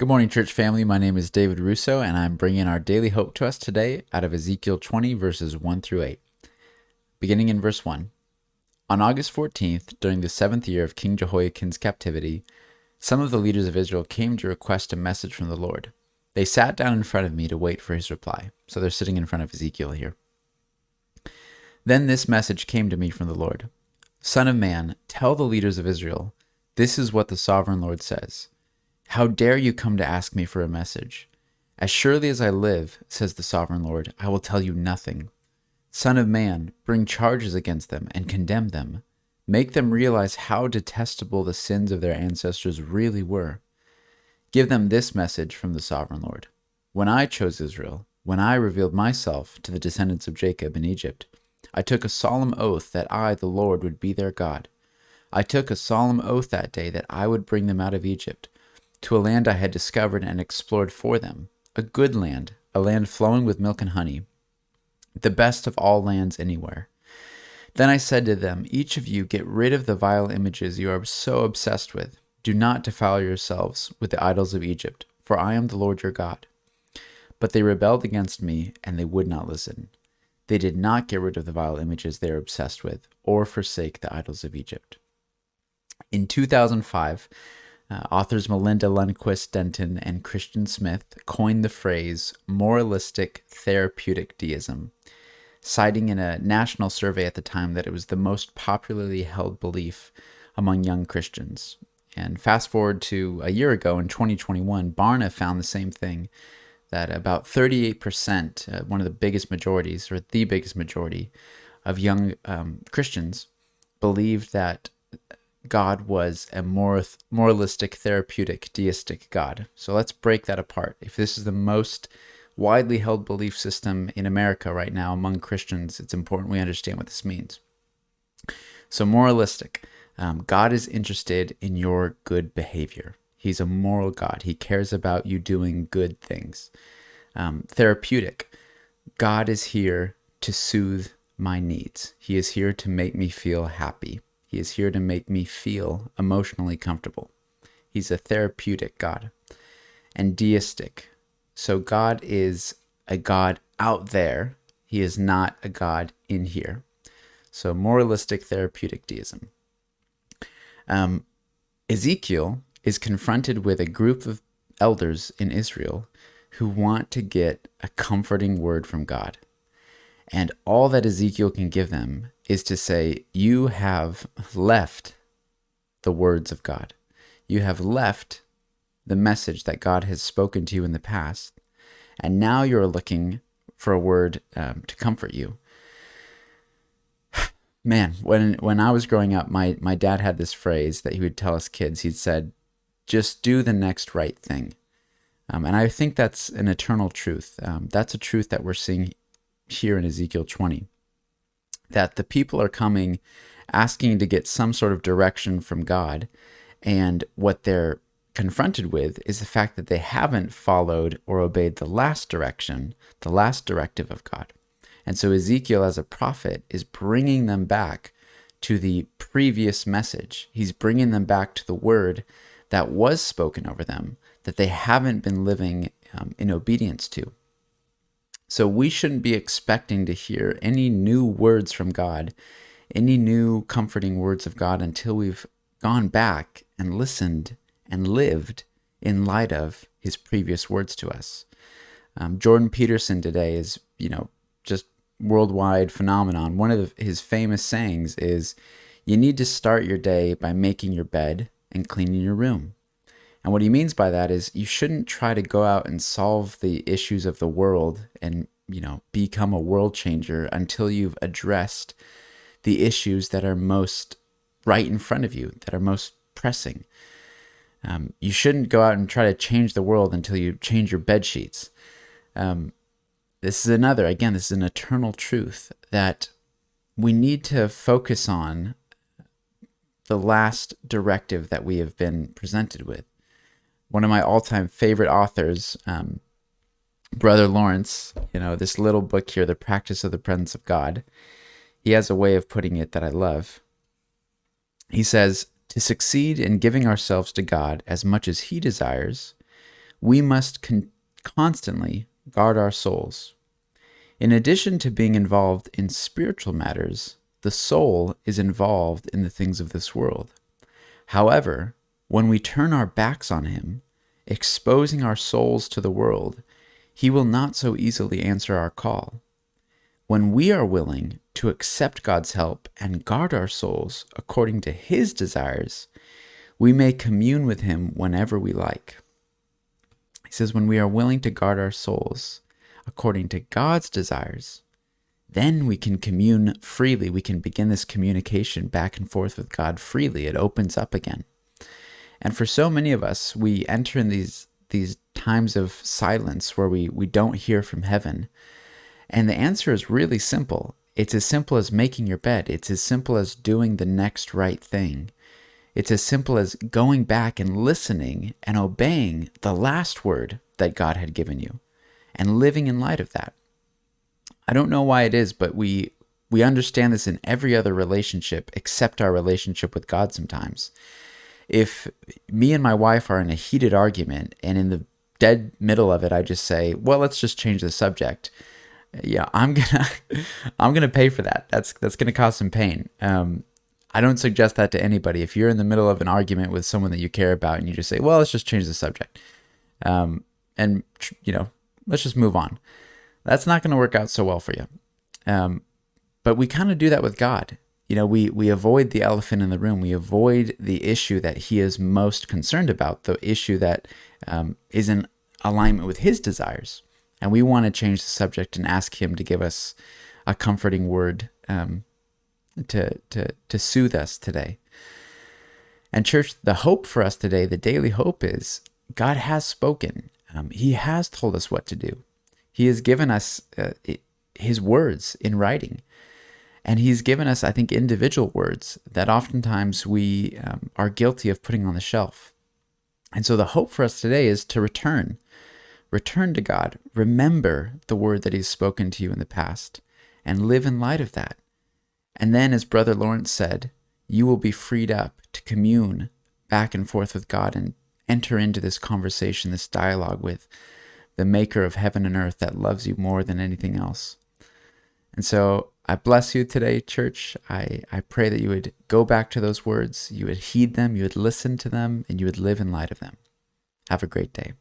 Good morning, church family. My name is David Russo, and I'm bringing our daily hope to us today out of Ezekiel 20, verses 1 through 8. Beginning in verse 1. On August 14th, during the 7th year of King Jehoiakim's captivity, some of the leaders of Israel came to request a message from the Lord. They sat down in front of me to wait for his reply. So they're sitting in front of Ezekiel here. Then this message came to me from the Lord. Son of man, tell the leaders of Israel, this is what the sovereign Lord says. How dare you come to ask me for a message? As surely as I live, says the sovereign Lord, I will tell you nothing. Son of man, bring charges against them and condemn them. Make them realize how detestable the sins of their ancestors really were. Give them this message from the sovereign Lord. When I chose Israel, when I revealed myself to the descendants of Jacob in Egypt, I took a solemn oath that I, the Lord, would be their God. I took a solemn oath that day that I would bring them out of Egypt, to a land I had discovered and explored for them, a good land, a land flowing with milk and honey, the best of all lands anywhere. Then I said to them, each of you get rid of the vile images you are so obsessed with. Do not defile yourselves with the idols of Egypt, for I am the Lord your God. But they rebelled against me, and they would not listen. They did not get rid of the vile images they are obsessed with, or forsake the idols of Egypt. In 2005, authors Melinda Lundquist Denton and Christian Smith coined the phrase moralistic therapeutic deism, citing in a national survey at the time that it was the most popularly held belief among young Christians. And fast forward to a year ago in 2021, Barna found the same thing, that about 38%, one of the biggest majorities, or the biggest majority of young Christians, believed that God was a moralistic, therapeutic, deistic God. So let's break that apart. If this is the most widely held belief system in America right now among Christians, it's important we understand what this means. So moralistic, God is interested in your good behavior. He's a moral God. He cares about you doing good things. Therapeutic, God is here to soothe my needs. He is here to make me feel happy. He is here to make me feel emotionally comfortable. He's a therapeutic God. And deistic. So God is a God out there. He is not a God in here. So moralistic therapeutic deism. Ezekiel is confronted with a group of elders in Israel who want to get a comforting word from God. And all that Ezekiel can give them is to say, you have left the words of God. You have left the message that God has spoken to you in the past, and now you're looking for a word to comfort you. Man, when I was growing up, my dad had this phrase that he would tell us kids. He'd said, just do the next right thing. And I think that's an eternal truth. That's a truth that we're seeing here in Ezekiel 20, that the people are coming asking to get some sort of direction from God, and what they're confronted with is the fact that they haven't followed or obeyed the last direction, the last directive of God. And so Ezekiel, as a prophet, is bringing them back to the previous message. He's bringing them back to the word that was spoken over them, that they haven't been living in obedience to. So we shouldn't be expecting to hear any new words from God, any new comforting words of God, until we've gone back and listened and lived in light of his previous words to us. Jordan Peterson today is, just worldwide phenomenon. One of his famous sayings is, you need to start your day by making your bed and cleaning your room. And what he means by that is you shouldn't try to go out and solve the issues of the world and, become a world changer until you've addressed the issues that are most right in front of you, that are most pressing. You shouldn't go out and try to change the world until you change your bed sheets. This is an eternal truth that we need to focus on the last directive that we have been presented with. One of my all-time favorite authors, Brother Lawrence, this little book here, The Practice of the Presence of God, he has a way of putting it that I love. He says, to succeed in giving ourselves to God as much as he desires, we must constantly guard our souls. In addition to being involved in spiritual matters, the soul is involved in the things of this world. However, when we turn our backs on him, exposing our souls to the world, he will not so easily answer our call. When we are willing to accept God's help and guard our souls according to his desires, we may commune with him whenever we like. He says, when we are willing to guard our souls according to God's desires, then we can commune freely. We can begin this communication back and forth with God freely. It opens up again. And for so many of us, we enter in these times of silence where we don't hear from heaven. And the answer is really simple. It's as simple as making your bed. It's as simple as doing the next right thing. It's as simple as going back and listening and obeying the last word that God had given you and living in light of that. I don't know why it is, but we understand this in every other relationship except our relationship with God sometimes. If me and my wife are in a heated argument and in the dead middle of it, I just say, well, let's just change the subject. Yeah, I'm gonna pay for that. That's gonna cause some pain. I don't suggest that to anybody. If you're in the middle of an argument with someone that you care about and you just say, well, let's just change the subject, and let's just move on. That's not going to work out so well for you. But we kind of do that with God. We avoid the elephant in the room. We avoid the issue that he is most concerned about, the issue that is in alignment with his desires. And we want to change the subject and ask him to give us a comforting word to soothe us today. And church, the hope for us today, the daily hope is God has spoken. He has told us what to do. He has given us his words in writing. And he's given us, I think, individual words that oftentimes we are guilty of putting on the shelf. And so the hope for us today is to return to God. Remember the word that he's spoken to you in the past and live in light of that. And then, as Brother Lawrence said, you will be freed up to commune back and forth with God and enter into this conversation, this dialogue with the maker of heaven and earth that loves you more than anything else. And so I bless you today, church. I pray that you would go back to those words, you would heed them, you would listen to them, and you would live in light of them. Have a great day.